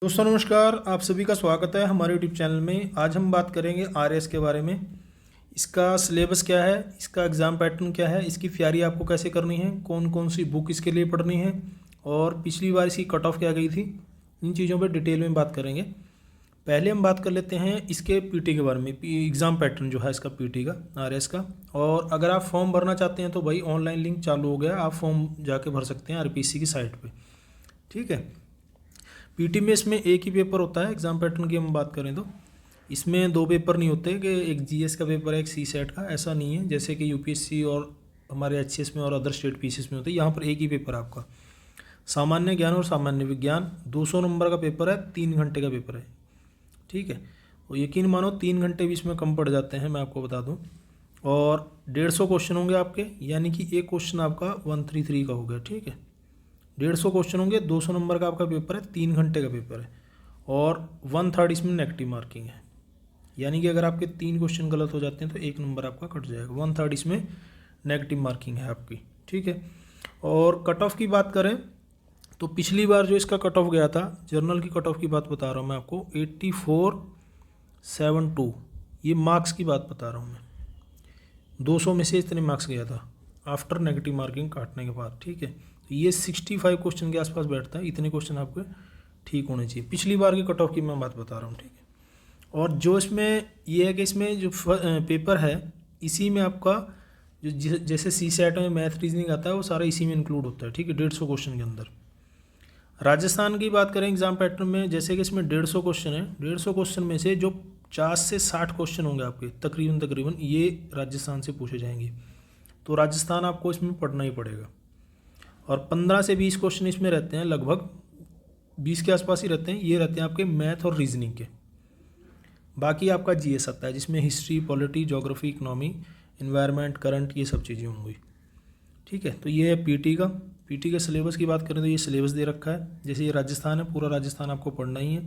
दोस्तों नमस्कार, आप सभी का स्वागत है हमारे यूट्यूब चैनल में। आज हम बात करेंगे आरएस के बारे में। इसका सिलेबस क्या है, इसका एग्ज़ाम पैटर्न क्या है, इसकी तैयारी आपको कैसे करनी है, कौन कौन सी बुक इसके लिए पढ़नी है और पिछली बार इसकी कट ऑफ क्या गई थी, इन चीज़ों पर डिटेल में बात करेंगे। पहले हम बात कर लेते हैं इसके पीटी के बारे में, एग्ज़ाम पैटर्न जो है इसका पीटी का, आरएस का। और अगर आप फॉर्म भरना चाहते हैं तो भाई ऑनलाइन लिंक चालू हो गया, आप फॉर्म जाके भर सकते हैं आरपीसी की साइट पर। ठीक है। पीटी में इसमें एक ही पेपर होता है। एग्ज़ाम पैटर्न की हम बात करें तो इसमें दो पेपर नहीं होते कि एक जीएस का पेपर है एक सी सेट का, ऐसा नहीं है जैसे कि यूपीएससी और हमारे एचसीएस में और अदर स्टेट पीसीएस में होते हैं। यहाँ पर एक ही पेपर है आपका, सामान्य ज्ञान और सामान्य विज्ञान। 200 नंबर का पेपर है, 3 घंटे का पेपर है। ठीक है, तो यकीन मानो 3 घंटे भी इसमें कम पड़ जाते हैं, मैं आपको बता दूँ। और 150 क्वेश्चन होंगे आपके, यानी कि एक क्वेश्चन आपका 133 का हो गया। ठीक है, 150 क्वेश्चन होंगे, 200 नंबर का आपका पेपर है, 3 घंटे का पेपर है और 1/3 इसमें नेगेटिव मार्किंग है। यानी कि अगर आपके 3 क्वेश्चन गलत हो जाते हैं तो 1 नंबर आपका कट जाएगा। 1/3 इसमें नेगेटिव मार्किंग है आपकी। ठीक है, और कट ऑफ की बात करें तो पिछली बार जो इसका कट ऑफ गया था, जर्नल की कट ऑफ की बात बता रहा हूँ मैं आपको, 8472, ये मार्क्स की बात बता रहा हूँ मैं। 200 में से इतने मार्क्स गया था आफ्टर नेगेटिव मार्किंग काटने के बाद। ठीक है, तो ये 65 क्वेश्चन के आसपास बैठता है। इतने क्वेश्चन आपके ठीक होने चाहिए। पिछली बार की कट ऑफ की मैं बात बता रहा हूँ। ठीक है, और जो इसमें ये है कि इसमें जो पेपर है इसी में आपका जो जैसे सी सेट में मैथ रीजनिंग आता है वो सारा इसी में इंक्लूड होता है। ठीक है, 150 क्वेश्चन के अंदर। राजस्थान की बात करें एग्जाम पैटर्न में, जैसे कि इसमें 150 क्वेश्चन है, 150 क्वेश्चन में से जो 50 से 60 क्वेश्चन होंगे आपके तकरीबन ये राजस्थान से पूछे जाएंगे। तो राजस्थान आपको इसमें पढ़ना ही पड़ेगा। और 15 से 20 क्वेश्चन इसमें रहते हैं, लगभग 20 के आसपास ही रहते हैं। ये रहते हैं आपके मैथ और रीजनिंग के। बाकी आपका जीएस आता है जिसमें history, polity, geography, economy, environment, current, ये सब चीज़ें होंगी। ठीक है, तो ये है पीटी का। पीटी के सिलेबस की बात करें तो ये सिलेबस दे रखा है। जैसे ये राजस्थान है, पूरा राजस्थान आपको पढ़ना ही है।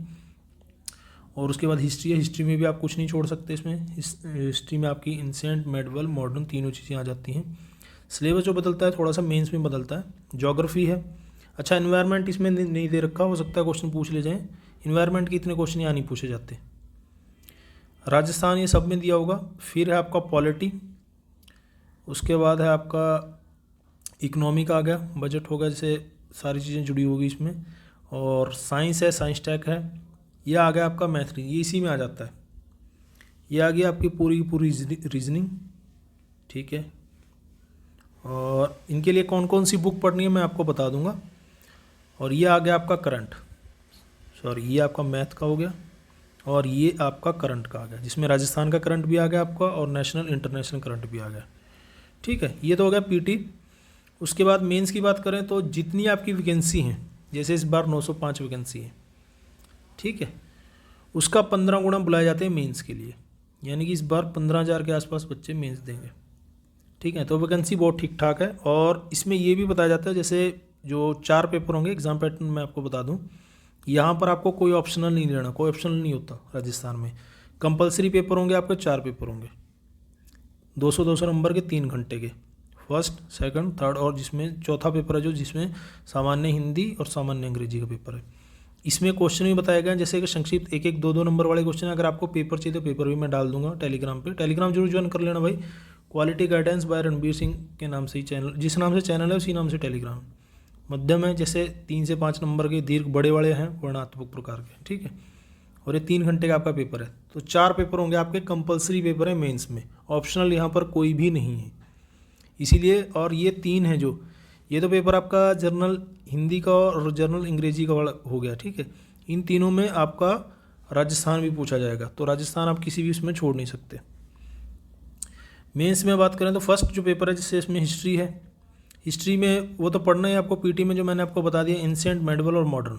और उसके बाद हिस्ट्री है, हिस्ट्री में भी आप कुछ नहीं छोड़ सकते। इसमें हिस्ट्री में आपकी इंसेंट, मेडवल, मॉडर्न तीनों चीज़ें आ जाती हैं। सिलेबस जो बदलता है थोड़ा सा मेंस में बदलता है। ज्योग्राफी है। अच्छा, इन्वायरमेंट इसमें नहीं दे रखा, हो सकता है क्वेश्चन पूछ ले जाएँ। इन्वायरमेंट के इतने क्वेश्चन यहाँ नहीं पूछे जाते। राजस्थान ये सब में दिया होगा। फिर है आपका पॉलिटी, उसके बाद है आपका इकोनॉमी का आ गया, बजट होगा, जैसे सारी चीज़ें जुड़ी होगी इसमें। और साइंस है, साइंस टेक है। यह आ गया आपका मैथ, ये इसी में आ जाता है। ये आ गया आपकी पूरी की पूरी रीजनिंग। ठीक है, और इनके लिए कौन कौन सी बुक पढ़नी है मैं आपको बता दूंगा। और ये आ गया आपका करंट, सॉरी ये आपका मैथ का हो गया और ये आपका करंट का आ गया, जिसमें राजस्थान का करंट भी आ गया आपका और नेशनल इंटरनेशनल करंट भी आ गया। ठीक है, ये तो हो गया पीटी। उसके बाद मेंस की बात करें तो जितनी आपकी वैकेंसी हैं, जैसे इस बार 905 वैकेंसी है। ठीक है, उसका 15 गुना बुलाए जाते हैं मेंस के लिए, यानी कि इस बार 15,000 के आसपास बच्चे मेंस देंगे। ठीक है, तो वैकेंसी बहुत ठीक ठाक है। और इसमें ये भी बताया जाता है, जैसे जो 4 पेपर होंगे एग्जाम पैटर्न में आपको बता दूं, यहाँ पर आपको कोई ऑप्शनल नहीं लेना, कोई ऑप्शनल नहीं होता राजस्थान में। कंपलसरी पेपर होंगे आपके, 4 पेपर होंगे 200-200 नंबर के, 3 घंटे के, फर्स्ट, सेकंड, थर्ड, और जिसमें चौथा पेपर है जो जिसमें सामान्य हिंदी और सामान्य अंग्रेजी का पेपर है। इसमें क्वेश्चन भी बताया गया जैसे कि संक्षिप्त 1-1, 2-2 नंबर वाले क्वेश्चन। अगर आपको पेपर चाहिए तो पेपर भी मैं डाल दूंगा टेलीग्राम पे। टेलीग्राम जरूर ज्वाइन कर लेना भाई। Quality guidance bye Ranbir Singh के नाम से ही चैनल, जिस नाम से चैनल है उसी नाम से टेलीग्राम। मध्यम है, जैसे 3 से 5 नंबर के, दीर्घ बड़े वाले हैं, वर्णात्मक प्रकार के। ठीक है, और ये 3 घंटे का आपका पेपर है। तो 4 पेपर होंगे आपके, कंपलसरी पेपर है मेंस में, ऑप्शनल यहाँ पर कोई भी नहीं है इसीलिए। और ये 3 है जो, ये तो पेपर आपका जर्नल हिंदी का और जर्नल अंग्रेजी का हो गया। ठीक है, इन तीनों में आपका राजस्थान भी पूछा जाएगा, तो राजस्थान आप किसी भी उसमें छोड़ नहीं सकते। मेंस में बात करें तो फर्स्ट जो पेपर है, जिससे इसमें हिस्ट्री है, हिस्ट्री में वो तो पढ़ना है आपको पीटी में, जो मैंने आपको बता दिया, एंशिएंट, मेडिवल और मॉडर्न।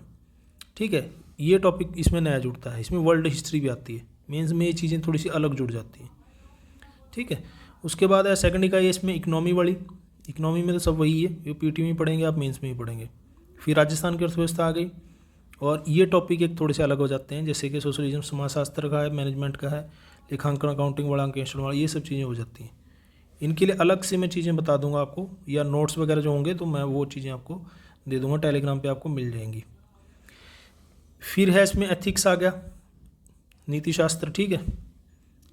ठीक है, ये टॉपिक इसमें नया जुड़ता है, इसमें वर्ल्ड हिस्ट्री भी आती है। मेंस में ये चीज़ें थोड़ी सी अलग जुड़ जाती हैं। ठीक है, उसके बाद है सेकंड का, ये इसमें इकनॉमी वाली। इकनॉमी में तो सब वही है, ये पीटी में ही पढ़ेंगे आप, मेंस में ही पढ़ेंगे। फिर राजस्थान की अर्थव्यवस्था आ गई, और ये टॉपिक एक थोड़े से अलग हो जाते हैं, जैसे कि सोशलिज्म समाजशास्त्र का है, मैनेजमेंट का है, लेखांकन, अकाउंटिंग, वालांकन वाला, ये सब चीज़ें हो जाती हैं। इनके लिए अलग से मैं चीज़ें बता दूंगा आपको, या नोट्स वगैरह जो होंगे तो मैं वो चीज़ें आपको दे दूंगा, टेलीग्राम पे आपको मिल जाएंगी। फिर है इसमें एथिक्स आ गया, नीति शास्त्र, ठीक है,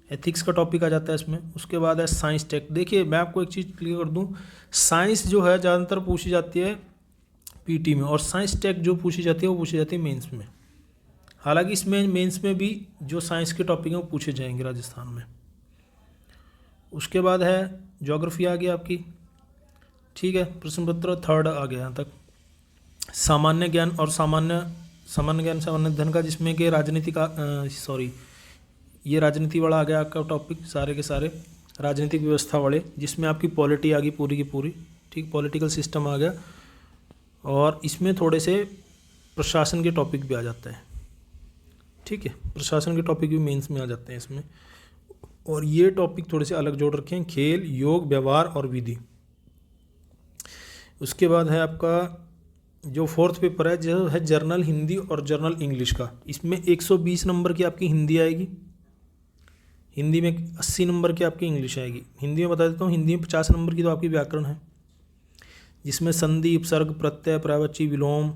एथिक्स का टॉपिक आ जाता है इसमें। उसके बाद है साइंस टेक। देखिए मैं आपको एक चीज़ क्लियर कर दूं, साइंस जो है ज़्यादातर पूछी जाती है पीटी में, और साइंस टेक जो पूछी जाती है वो पूछी जाती है मेंस में। हालांकि इसमें मेंस में भी जो साइंस के टॉपिक हैं वो पूछे जाएंगे राजस्थान में। उसके बाद है ज्योग्राफी आ गया आपकी, ठीक है, प्रश्न पत्र 3 आ गया यहाँ तक। सामान्य ज्ञान और सामान्य ज्ञान सामान्य अध्ययन का, जिसमें कि राजनीति का ये राजनीति वाला आ गया आपका टॉपिक, सारे के सारे राजनीतिक व्यवस्था वाले, जिसमें आपकी पॉलिटी आ गई पूरी की पूरी, ठीक, पॉलिटिकल सिस्टम आ गया। और इसमें थोड़े से प्रशासन के टॉपिक भी आ जाते हैं, ठीक है, प्रशासन के टॉपिक भी मेंस में आ जाते हैं इसमें। और ये टॉपिक थोड़े से अलग जोड़ रखे हैं, खेल, योग, व्यवहार और विधि। उसके बाद है आपका जो 4th पेपर है, जो है जर्नल हिंदी और जर्नल इंग्लिश का। इसमें 120 नंबर की आपकी हिंदी आएगी, हिंदी में 80 नंबर की आपकी इंग्लिश आएगी। हिंदी में बता देता हूँ, हिंदी में 50 नंबर की तो आपकी व्याकरण है, जिसमें संधि, उपसर्ग, प्रत्यय, पर्यायवाची, विलोम,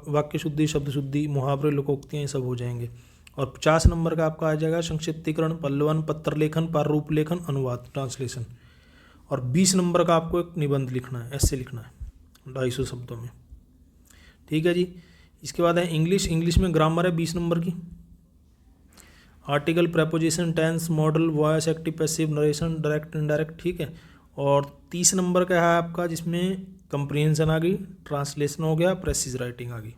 वाक्य शुद्धि, शब्द शुद्धि, मुहावरे, लोकोक्तियाँ, ये सब हो जाएंगे। और 50 नंबर का आपका आ जाएगा संक्षिप्तीकरण, पल्लवन, पत्र लेखन, प्रारूप लेखन, अनुवाद, ट्रांसलेशन। और 20 नंबर का आपको एक निबंध लिखना है, ऐसे लिखना है 250 शब्दों में, ठीक है जी। इसके बाद है इंग्लिश। इंग्लिश में ग्रामर है 20 नंबर की, article, preposition, tense, modal, voice, active, passive, narration, direct, indirect, ठीक है। और 30 नंबर का है आपका, जिसमें कंप्रीहेंशन आ गई, ट्रांसलेशन हो गया, प्रेसिज राइटिंग आ गई।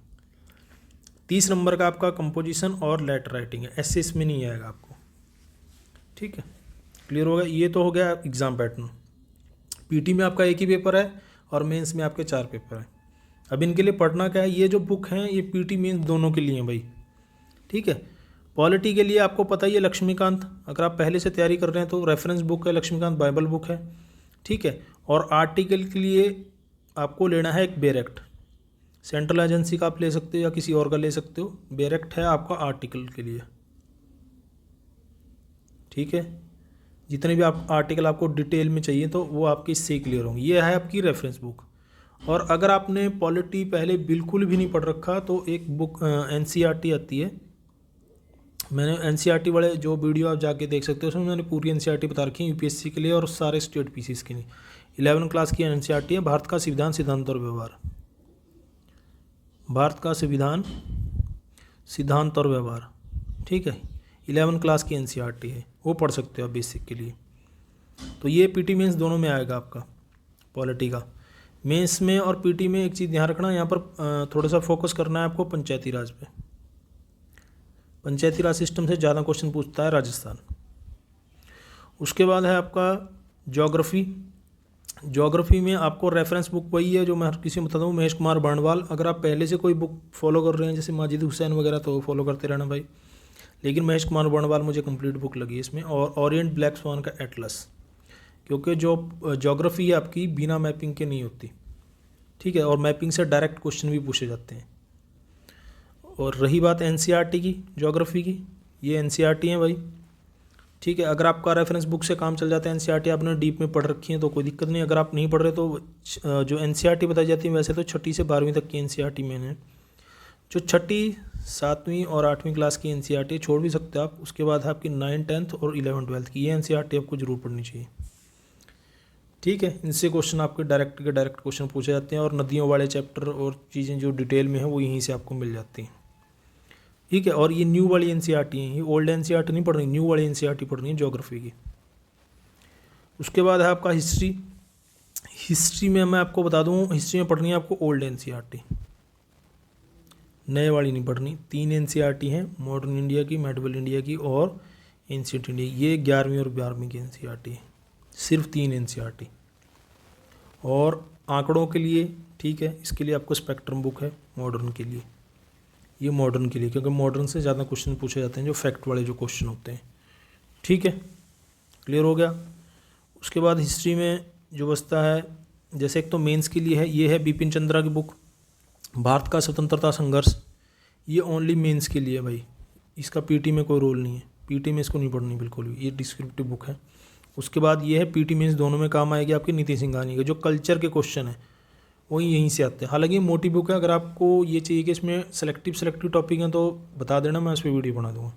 30 नंबर का आपका कंपोजिशन और लेटर राइटिंग है, ऐसे इसमें नहीं आएगा आपको, ठीक है, क्लियर हो गया। ये तो हो गया एग्जाम पैटर्न। पीटी में आपका एक ही पेपर है और मेंस में आपके 4 पेपर हैं। अब इनके लिए पढ़ना क्या है, ये जो बुक हैं ये पीटी मेंस दोनों के लिए हैं भाई, ठीक है। पॉलिटी के लिए आपको पता ही है लक्ष्मीकांत, अगर आप पहले से तैयारी कर रहे हैं तो रेफरेंस बुक है लक्ष्मीकांत, बाइबल बुक है, ठीक है। और आर्टिकल के लिए आपको लेना है एक बेरेक्ट, सेंट्रल एजेंसी का आप ले सकते हो या किसी और का ले सकते हो, बेरेक्ट है आपका आर्टिकल के लिए, ठीक है। जितने भी आप आर्टिकल आपको डिटेल में चाहिए तो वो आपकी इससे क्लियर होंगे। ये है आपकी रेफरेंस बुक। और अगर आपने पॉलिटी पहले बिल्कुल भी नहीं पढ़ रखा तो एक बुक एनसीईआरटी आती है, मैंने एनसीईआरटी वाले जो वीडियो आप जाके देख सकते हो, उसमें मैंने पूरी एनसीईआरटी बता रखी है यूपीएससी के लिए और सारे स्टेट पीसीस के लिए। 11 क्लास की एनसीईआरटी है, भारत का संविधान, सिद्धांत और व्यवहार, भारत का संविधान, सिद्धांत और व्यवहार, ठीक है। 11 क्लास की एनसीईआरटी है, वो पढ़ सकते हो आप बेसिक के लिए। तो ये पीटी मेंस दोनों में आएगा आपका पॉलिटी का। मेंस में और पीटी में एक चीज़ ध्यान रखना, यहाँ पर थोड़ा सा फोकस करना है आपको पंचायती राज पे। पंचायती राज सिस्टम से ज़्यादा क्वेश्चन पूछता है राजस्थान। उसके बाद है आपका ज्योग्राफी। ज्योग्राफी में आपको रेफरेंस बुक वही है जो मैं हर किसी को बताता हूँ, महेश कुमार बर्णवाल। अगर आप पहले से कोई बुक फॉलो कर रहे हैं जैसे माजिद हुसैन वगैरह तो फॉलो करते रहना भाई, लेकिन महेश कुमार बर्णवाल मुझे कंप्लीट बुक लगी इसमें। और ओरिएंट ब्लैक स्वान का एटलस, क्योंकि जो ज्योग्राफी है आपकी बिना मैपिंग के नहीं होती, ठीक है, और मैपिंग से डायरेक्ट क्वेश्चन भी पूछे जाते हैं। और रही बात एनसीईआरटी की ज्योग्राफी की, ये एनसीईआरटी है भाई, ठीक है। अगर आपका रेफरेंस बुक से काम चल जाता है, एनसीईआरटी आपने डीप में पढ़ रखी है तो कोई दिक्कत नहीं। अगर आप नहीं पढ़ रहे तो जो एनसीईआरटी बताई जाती है वैसे तो 6ठी से 12वीं तक की एनसीईआरटी मैंने, जो 6ठी, 7वीं और 8वीं क्लास की एनसीईआरटी छोड़ भी सकते हो आप। उसके बाद है आपकी 9th, 10th और 11th, 12th की, ये एनसीईआरटी आपको जरूर पढ़नी चाहिए, ठीक है। इनसे क्वेश्चन आपके डायरेक्ट के डायरेक्ट क्वेश्चन पूछे जाते हैं और नदियों वाले चैप्टर और चीज़ें जो डिटेल में है वो यहीं से आपको मिल जाती हैं, ठीक है। और ये न्यू वाली एनसीईआरटी है, ये ओल्ड एनसीईआरटी नहीं पढ़ रही, न्यू वाली एनसीईआरटी पढ़ रही है ज्योग्राफी की। उसके बाद है आपका हिस्ट्री। हिस्ट्री में मैं आपको बता दूं, हिस्ट्री में पढ़नी है आपको ओल्ड एनसीईआरटी, नए वाली नहीं पढ़नी। 3 एनसीईआरटी हैं, मॉडर्न इंडिया की, मेडिवल इंडिया की और एंशिएंट इंडिया। ये 11वीं और 12वीं की एनसीईआरटी है, सिर्फ 3 एनसीईआरटी। और आंकड़ों के लिए, ठीक है, इसके लिए आपको स्पेक्ट्रम बुक है मॉडर्न के लिए, ये मॉडर्न के लिए, क्योंकि मॉडर्न से ज़्यादा क्वेश्चन पूछे जाते हैं जो फैक्ट वाले जो क्वेश्चन होते हैं, ठीक है, क्लियर हो गया। उसके बाद हिस्ट्री में जो बचता है, जैसे एक तो मेंस के लिए है, ये है बिपिन चंद्रा की बुक, भारत का स्वतंत्रता संघर्ष। ये ओनली मेंस के लिए है भाई, इसका पीटी में कोई रोल नहीं है, पीटी में इसको नहीं पढ़नी बिल्कुल भी, ये डिस्क्रिप्टिव बुक है। उसके बाद ये है पीटी मेंस दोनों में काम आएगी आपकी नीति सिंघानी के, जो कल्चर के क्वेश्चन है वही यहीं से आते हैं। हालांकि मोटी बुक है, अगर आपको ये चाहिए कि इसमें सेलेक्टिव टॉपिक हैं तो बता देना, मैं उस पर वीडियो बना दूँगा।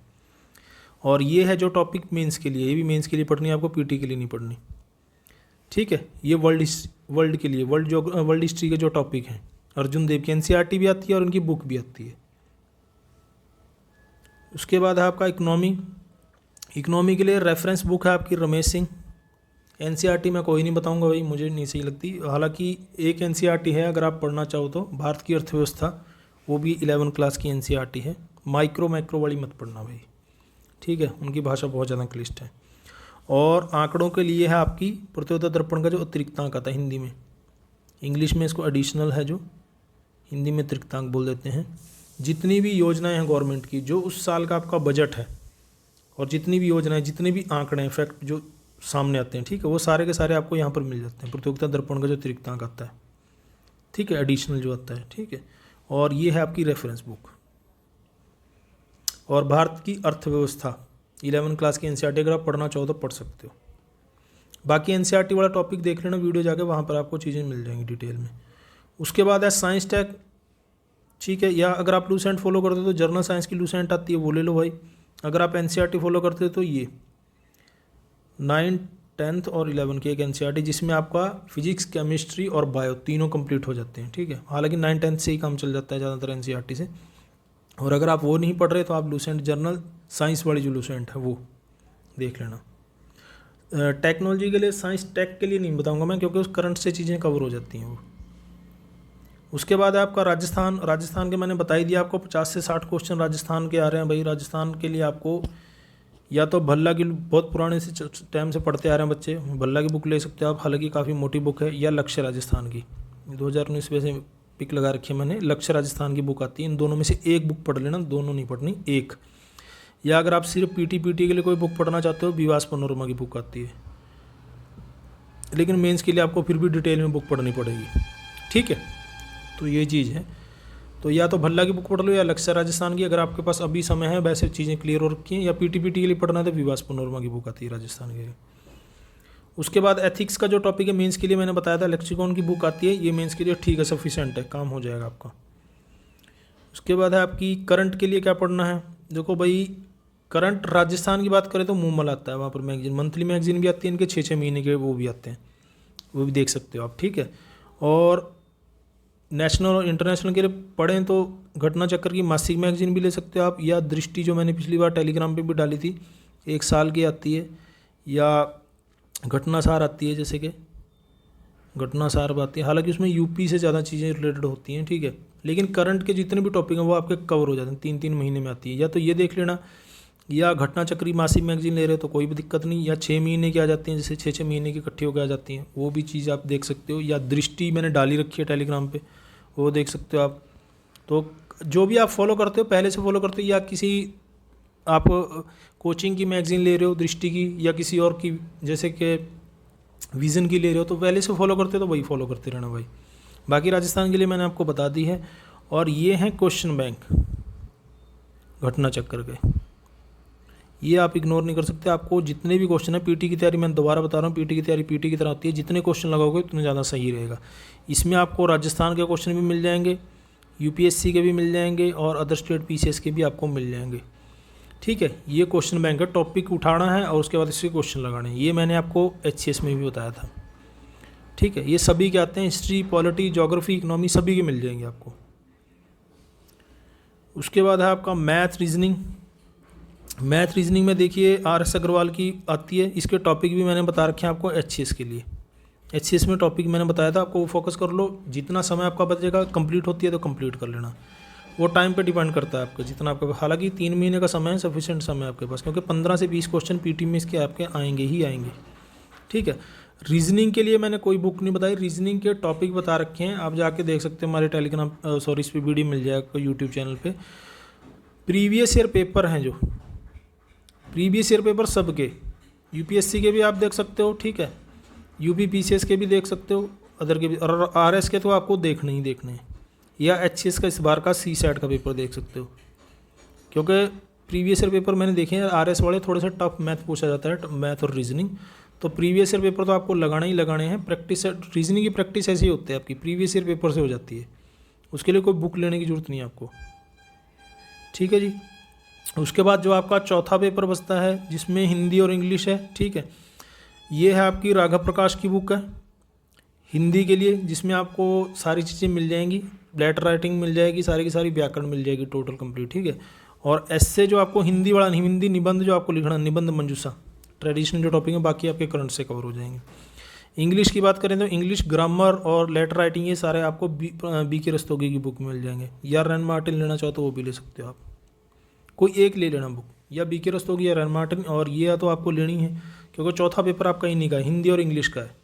और ये है जो टॉपिक मेंस के लिए, ये भी मेंस के लिए पढ़नी है आपको, पीटी के लिए नहीं पढ़नी, ठीक है। ये वर्ल्ड के लिए, वर्ल्ड हिस्ट्री के जो टॉपिक हैं, अर्जुन देव की एनसीईआरटी भी आती है और उनकी बुक भी आती है। उसके बाद है आपका इकोनॉमी के लिए रेफरेंस बुक है आपकी रमेश सिंह। एनसीईआरटी मैं कोई नहीं बताऊंगा भाई, मुझे नहीं सही लगती। हालांकि एक एनसीईआरटी है अगर आप पढ़ना चाहो तो, भारत की अर्थव्यवस्था, वो भी 11 क्लास की एनसीईआरटी है। मैक्रो वाली मत पढ़ना भाई, ठीक है, उनकी भाषा बहुत ज़्यादा क्लिष्ट है। और आंकड़ों के लिए है आपकी प्रतियोगिता दर्पण का जो अतिरिक्तांक आता है हिंदी में, इंग्लिश में इसको एडिशनल है, जो हिंदी में अतिरिक्तांक बोल देते हैं। जितनी भी योजनाएं हैं गवर्नमेंट की, जो उस साल का आपका बजट है, और जितनी भी योजनाएं, जितने भी आंकड़े हैं, फैक्ट जो सामने आते हैं, ठीक है, वो सारे के सारे आपको यहाँ पर मिल जाते हैं। प्रतियोगिता दर्पण का जो अतिरिक्तांक आता है, ठीक है, एडिशनल जो आता है, ठीक है। और ये है आपकी रेफरेंस बुक। और भारत की अर्थव्यवस्था 11 क्लास की एनसीईआरटी, अगर आप पढ़ना चाहो तो पढ़ सकते हो। बाकी एनसीईआरटी वाला टॉपिक देख लेना वीडियो जाके, वहाँ पर आपको चीज़ें मिल जाएंगी डिटेल में। उसके बाद है साइंस टेक, ठीक है, या अगर आप लूसेंट फॉलो करते हो तो जर्नल साइंस की लूसेंट आती है, वो ले लो भाई। अगर आप एनसीईआरटी फॉलो करते हो तो ये 9, 10th और 11 की एक एनसीईआरटी, जिसमें आपका फिजिक्स, केमिस्ट्री और बायो तीनों कंप्लीट हो जाते हैं, ठीक है। हालांकि 9, 10th से ही काम चल जाता है ज़्यादातर एनसीईआरटी से। और अगर आप वो नहीं पढ़ रहे तो आप लूसेंट जर्नल साइंस वाली जो लूसेंट है वो देख लेना। टेक्नोलॉजी के लिए, साइंस टेक के लिए नहीं बताऊंगा मैं, क्योंकि उस करंट से चीज़ें कवर हो जाती हैं वो। उसके बाद आपका राजस्थान के मैंने बता ही दिया आपको, 50 से 60 क्वेश्चन राजस्थान के आ रहे हैं भाई। राजस्थान के लिए आपको या तो भल्ला की, बहुत पुराने से टाइम से पढ़ते आ रहे हैं बच्चे, भल्ला की बुक ले सकते हो आप, हालांकि काफ़ी मोटी बुक है, या लक्ष्य राजस्थान की 2019 में से पिक लगा रखी है मैंने, लक्ष्य राजस्थान की बुक आती है। इन दोनों में से एक बुक पढ़ लेना, दोनों नहीं पढ़नी, एक। या अगर आप सिर्फ पीटी के लिए कोई बुक पढ़ना चाहते हो, विवास पनोरमा की बुक आती है, लेकिन मेंस के लिए आपको फिर भी डिटेल में बुक पढ़नी पड़ेगी, ठीक है। तो ये चीज़ है, तो या तो भल्ला की बुक पढ़ लो या लक्ष्य राजस्थान की, अगर आपके पास अभी समय है, वैसे चीज़ें क्लियर हो रखी हैं। या पीटी के लिए पढ़ना है तो विवास पनोरमा की बुक आती है राजस्थान के लिए। उसके बाद एथिक्स का जो टॉपिक है मेंस के लिए, मैंने बताया था लेक्सिकॉन की बुक आती है, ये मेंस के लिए ठीक है, सफिशिएंट है, काम हो जाएगा आपका। उसके बाद है आपकी करंट के लिए क्या पढ़ना है। देखो भाई, करंट राजस्थान की बात करें तो मूमल आता है, वहाँ पर मैगजीन, मंथली मैगजीन भी आती है इनके, 6-6 महीने के वो भी आते हैं, वो भी देख सकते हो आप, ठीक है। और नेशनल और इंटरनेशनल के लिए पढ़ें तो घटना चक्कर की मासिक मैगजीन भी ले सकते हो आप, या दृष्टि जो मैंने पिछली बार टेलीग्राम पे भी डाली थी, 1 साल की आती है, या घटनासार आती है, जैसे कि घटनासार आती है। हालांकि उसमें यूपी से ज़्यादा चीज़ें रिलेटेड होती हैं, ठीक है, लेकिन करंट के जितने भी टॉपिक हैं वो आपके कवर हो जाते हैं, 3-3 महीने में आती है। या तो ये देख लेना, या घटना चक्री मासिक मैगजीन ले रहे हो तो कोई भी दिक्कत नहीं, या 6 महीने की आ जाती हैं, जैसे 6-6 महीने की इकट्ठी होकर आ जाती हैं, वो भी चीज़ आप देख सकते हो। या दृष्टि मैंने डाली रखी है टेलीग्राम पे, वो देख सकते हो आप। तो जो भी आप फॉलो करते हो, पहले से फॉलो करते हो, या किसी आप कोचिंग की मैगजीन ले रहे हो दृष्टि की, या किसी और की जैसे कि विज़न की ले रहे हो, तो पहले से फॉलो करते हो तो वही फॉलो करते रहना भाई। बाकी राजस्थान के लिए मैंने आपको बता दी है। और ये हैं क्वेश्चन बैंक घटना चक्कर के, ये आप इग्नोर नहीं कर सकते। आपको जितने भी क्वेश्चन है, पीटी की तैयारी मैं दोबारा बता रहा हूँ, पीटी की तैयारी पीटी की तरह होती है, जितने क्वेश्चन लगाओगे उतने ज़्यादा सही रहेगा। इसमें आपको राजस्थान के क्वेश्चन भी मिल जाएंगे, यूपीएससी के भी मिल जाएंगे, और अदर स्टेट पीसीएस के भी आपको मिल जाएंगे, ठीक है। ये क्वेश्चन बैंक है, टॉपिक उठाना है और उसके बाद इसके क्वेश्चन लगाने हैं। ये मैंने आपको एचसीएस में भी बताया था, ठीक है। ये सभी के आते हैं, हिस्ट्री, पॉलिटी, ज्योग्राफी, इकोनॉमी, सभी के मिल जाएंगे आपको। उसके बाद है आपका मैथ रीजनिंग में देखिए RS अग्रवाल की आती है, इसके टॉपिक भी मैंने बता रखे हैं आपको एचसीएस के लिए। एचसीएस में टॉपिक मैंने बताया था आपको, वो फोकस कर लो, जितना समय आपका बचेगा, कंप्लीट होती है तो कंप्लीट कर लेना, वो टाइम पे डिपेंड करता है आपका जितना आपके पास। हालांकि 3 महीने का समय है, सफिशिएंट समय है आपके पास, क्योंकि 15 से 20 क्वेश्चन पीटी में इसके आपके आएंगे ही आएंगे, ठीक है। रीजनिंग के लिए मैंने कोई बुक नहीं बताई, रीजनिंग के टॉपिक बता रखे हैं, आप जाके देख सकते हैं, हमारे टेलीग्राम इस पर वीडियो मिल जाएगा यूट्यूब चैनल पर। प्रीवियस ईयर पेपर हैं, जो प्रीवियस ईयर पेपर सबके, यूपीएससी के भी आप देख सकते हो, ठीक है, यूपी पीसीएस के भी देख सकते हो, अदर के भी, और आरएस के तो आपको देखने ही देखने हैं। या एचसीएस का इस बार का CSAT का पेपर देख सकते हो, क्योंकि प्रीवियस ईयर पेपर मैंने देखे हैं, आरएस वाले थोड़े से टफ मैथ पूछा जाता है, मैथ और रीजनिंग, तो प्रीवियस ईयर पेपर तो आपको लगाना ही लगाने हैं। प्रैक्टिस, रीजनिंग की प्रैक्टिस ऐसी होती है आपकी, प्रीवियस ईयर पेपर से हो जाती है, उसके लिए कोई बुक लेने की ज़रूरत नहीं है आपको। ठीक है जी। उसके बाद जो आपका चौथा पेपर बचता है जिसमें हिंदी और इंग्लिश है, ठीक है, ये है आपकी राघव प्रकाश की बुक है हिंदी के लिए, जिसमें आपको सारी चीज़ें मिल जाएंगी, लेटर राइटिंग मिल जाएगी, सारी की सारी व्याकरण मिल जाएगी टोटल कंप्लीट। ठीक है। और एस्से जो आपको हिंदी वाला, हिंदी निबंध जो आपको लिखना, निबंध मंजूषा ट्रेडिशनल जो टॉपिक है, बाकी आपके करंट से कवर हो जाएंगे। इंग्लिश की बात करें तो इंग्लिश ग्रामर और लेटर राइटिंग ये सारे आपको बी के रस्तोगी की बुक में मिल जाएंगे, या रैन मार्टिन लेना चाहो तो वो भी ले सकते हो आप, कोई एक ले लेना बुक, या बी के रस्तोगी या रैन मार्टिन, और ये तो आपको लेनी है क्योंकि चौथा पेपर आपका इन्हीं का है, हिंदी और इंग्लिश का है।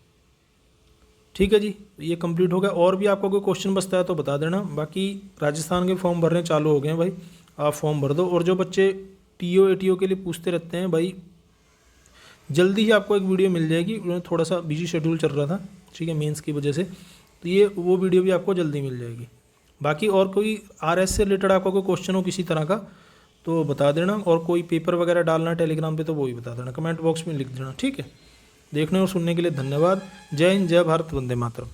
ठीक है जी, ये कंप्लीट हो गया। और भी आपको कोई क्वेश्चन बचता है तो बता देना। बाकी राजस्थान के फॉर्म भरने चालू हो गए हैं भाई, आप फॉर्म भर दो। और जो बच्चे टीओ एटीओ के लिए पूछते रहते हैं भाई, जल्दी ही आपको एक वीडियो मिल जाएगी, थोड़ा सा बिजी शेड्यूल चल रहा था, ठीक है, मेंस की वजह से, तो ये वो वीडियो भी आपको जल्दी मिल जाएगी। बाकी और कोई आरएस से रिलेटेड आपका कोई क्वेश्चन हो किसी तरह का तो बता देना, और कोई पेपर वगैरह डालना है टेलीग्राम पे तो वो भी बता देना, कमेंट बॉक्स में लिख देना। ठीक है। देखने और सुनने के लिए धन्यवाद। जय हिंद, जय भारत, वंदे मातरम।